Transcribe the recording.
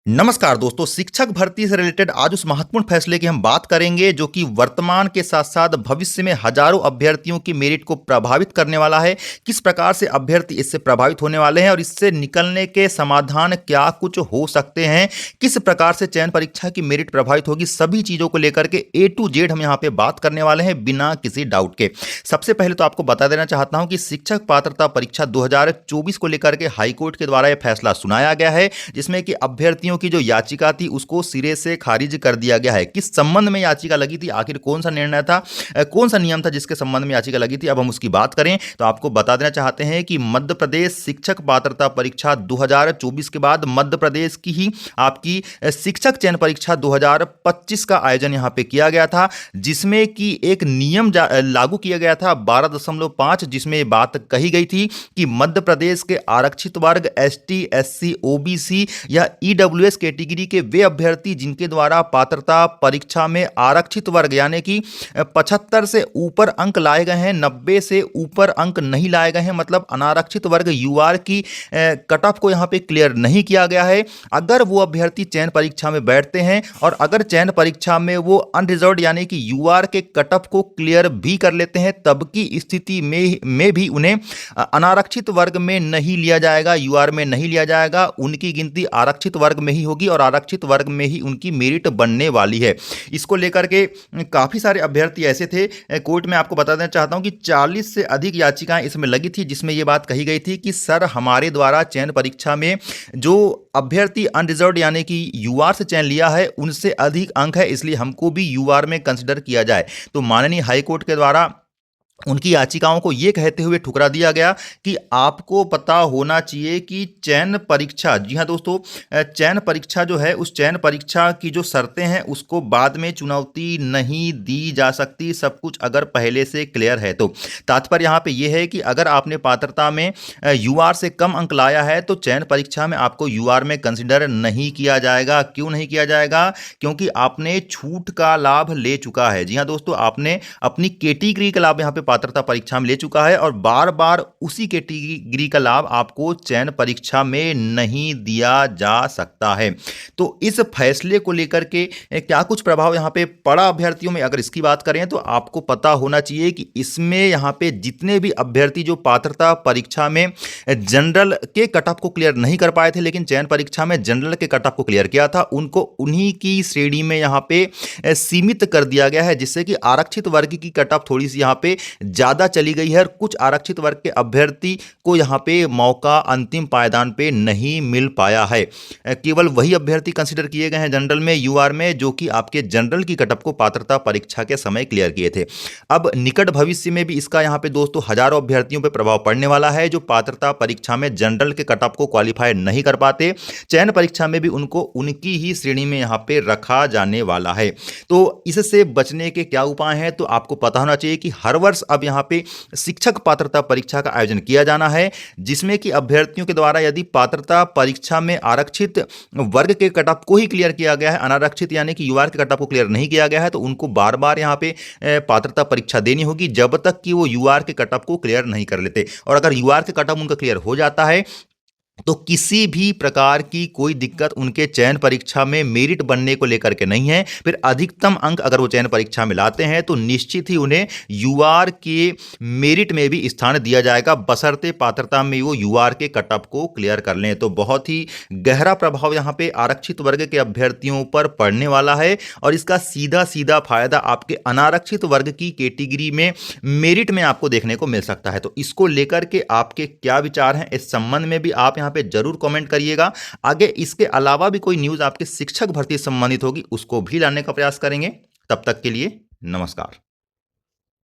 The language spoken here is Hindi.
नमस्कार दोस्तों, शिक्षक भर्ती से रिलेटेड आज उस महत्वपूर्ण फैसले की हम बात करेंगे जो कि वर्तमान के साथ-साथ भविष्य में हजारों अभ्यर्थियों की मेरिट को प्रभावित करने वाला है। किस प्रकार से अभ्यर्थी इससे प्रभावित होने वाले हैं और इससे निकलने के समाधान क्या कुछ हो सकते हैं? किस प्रकार से चयन परीक्षा की मेरिट प्रभावित होगी? सभी चीज़ों को लेकर के ए टू जेड हम यहाँ पे बात करने वाले हैं बिना किसी डाउट के। सबसे पहले तो आपको बता देना चाहता हूँ कि शिक्षक पात्रता परीक्षा 2024 को लेकर के हाई कोर्ट के द्वारा यह फैसला सुनाया गया है, जिसमें कि अभ्यर्थियों की जो याचिका थी उसको सिरे से खारिज कर दिया गया है। किस संबंध में याचिका लगी थी, आखिर कौन सा निर्णय था, कौन सा नियम था जिसके संबंध में याचिका लगी थी, अब हम उसकी बात करें तो आपको बता देना चाहते हैं कि मध्य प्रदेश शिक्षक पात्रता परीक्षा 2024 के बाद मध्य प्रदेश की ही आपकी शिक्षक चयन परीक्षा 2025 का आयोजन यहां पे किया गया था, जिसमें कि एक नियम लागू किया गया था 12.5, जिसमें बात कही गई थी कि मध्य प्रदेश के आरक्षित वर्ग एसटी, एससी, ओबीसी या ईडब्ल्यूएस कैटेगरी के वे अभ्यर्थी जिनके द्वारा पात्रता परीक्षा में आरक्षित वर्ग यानी कि 75 से ऊपर अंक लाए गए हैं, 90 से ऊपर अंक नहीं लाए गए हैं, मतलब अनारक्षित वर्ग यूआर की कट ऑफ को यहां पे क्लियर नहीं किया गया है। अगर वो अभ्यर्थी चयन परीक्षा में बैठते हैं और अगर चयन परीक्षा में वो अनरिजर्व्ड यानी कि यूआर के कट ऑफ को क्लियर भी कर लेते हैं, तब की स्थिति में भी उन्हें अनारक्षित वर्ग में नहीं लिया जाएगा, यूआर में नहीं लिया जाएगा। उनकी गिनती आरक्षित वर्ग में ही होगी और आरक्षित वर्ग में ही उनकी मेरिट बनने वाली है। इसको लेकर के काफ़ी सारे अभ्यर्थी ऐसे थे, कोर्ट में आपको बता देना चाहता हूं कि 40 से अधिक याचिकाएं इसमें लगी थी, जिसमें यह बात कही गई थी कि सर हमारे द्वारा चयन परीक्षा में जो अभ्यर्थी अनरिजर्व्ड यानी कि यूआर से चयन लिया है उनसे अधिक अंक है, इसलिए हमको भी यूआर में कंसिडर किया जाए। तो माननीय हाईकोर्ट के द्वारा उनकी याचिकाओं को यह कहते हुए ठुकरा दिया गया कि आपको पता होना चाहिए कि चयन परीक्षा, जी हाँ दोस्तों, चयन परीक्षा जो है उस चयन परीक्षा की जो शर्तें हैं उसको बाद में चुनौती नहीं दी जा सकती, सब कुछ अगर पहले से क्लियर है तो। तात्पर्य यहाँ पे यह है कि अगर आपने पात्रता में यूआर से कम अंक लाया है तो चयन परीक्षा में आपको यूआर में कंसिडर नहीं किया जाएगा। क्यों नहीं किया जाएगा? क्योंकि आपने छूट का लाभ ले चुका है। जी हाँ दोस्तों, आपने अपनी कैटेगरी का लाभ यहाँ पे पात्रता परीक्षा में ले चुका है और बार बार उसी कैटेगरी का लाभ आपको चयन परीक्षा में नहीं दिया जा सकता है। तो इस फैसले को लेकर के क्या कुछ प्रभाव यहां पे पड़ा अभ्यर्थियों में, अगर इसकी बात करें तो आपको पता होना चाहिए कि इसमें यहां पे जितने भी अभ्यर्थी जो पात्रता परीक्षा में जनरल के कट ऑफ को क्लियर नहीं कर पाए थे लेकिन चयन परीक्षा में जनरल के कट ऑफ को क्लियर किया था, उनको उन्हीं की श्रेणी में यहां पे सीमित कर दिया गया है, जिससे कि आरक्षित वर्ग की कट ऑफ थोड़ी सी यहां पे ज्यादा चली गई है और कुछ आरक्षित वर्ग के अभ्यर्थी को यहां पे मौका अंतिम पायदान पे नहीं मिल पाया है। केवल वही अभ्यर्थी कंसीडर किए गए हैं जनरल में, यूआर में, जो कि आपके जनरल की कटअप को पात्रता परीक्षा के समय क्लियर किए थे। अब निकट भविष्य में भी इसका यहां पे दोस्तों हजारों अभ्यर्थियों पे प्रभाव पड़ने वाला है जो पात्रता परीक्षा में जनरल के कटअप को क्वालिफाई नहीं कर पाते, चयन परीक्षा में भी उनको उनकी ही श्रेणी में यहां पे रखा जाने वाला है। तो इससे बचने के क्या उपाय हैं, तो आपको पता होना चाहिए कि हर वर्ष अब यहां पे शिक्षक पात्रता परीक्षा का आयोजन किया जाना है, जिसमें कि अभ्यर्थियों के द्वारा यदि पात्रता परीक्षा में आरक्षित वर्ग के कट ऑफ को ही क्लियर किया गया है, अनारक्षित यानी कि यूआर के कट ऑफ को क्लियर नहीं किया गया है, तो उनको बार बार यहां पे पात्रता परीक्षा देनी होगी जब तक कि वो यूआर के कट ऑफ को क्लियर नहीं कर लेते। और अगर यूआर के कट ऑफ उनका क्लियर हो जाता है तो किसी भी प्रकार की कोई दिक्कत उनके चयन परीक्षा में मेरिट बनने को लेकर के नहीं है। फिर अधिकतम अंक अगर वो चयन परीक्षा में लाते हैं तो निश्चित ही उन्हें यूआर के मेरिट में भी स्थान दिया जाएगा, बशर्ते पात्रता में वो यूआर के कट ऑफ को क्लियर कर लें। तो बहुत ही गहरा प्रभाव यहाँ पे आरक्षित वर्ग के अभ्यर्थियों पर पड़ने वाला है और इसका सीधा सीधा फायदा आपके अनारक्षित वर्ग की कैटेगरी में मेरिट में आपको देखने को मिल सकता है। तो इसको लेकर के आपके क्या विचार हैं, इस संबंध में भी आप पे जरूर कमेंट करिएगा। आगे इसके अलावा भी कोई न्यूज़ आपके शिक्षक भर्ती से संबंधित होगी उसको भी लाने का प्रयास करेंगे। तब तक के लिए नमस्कार।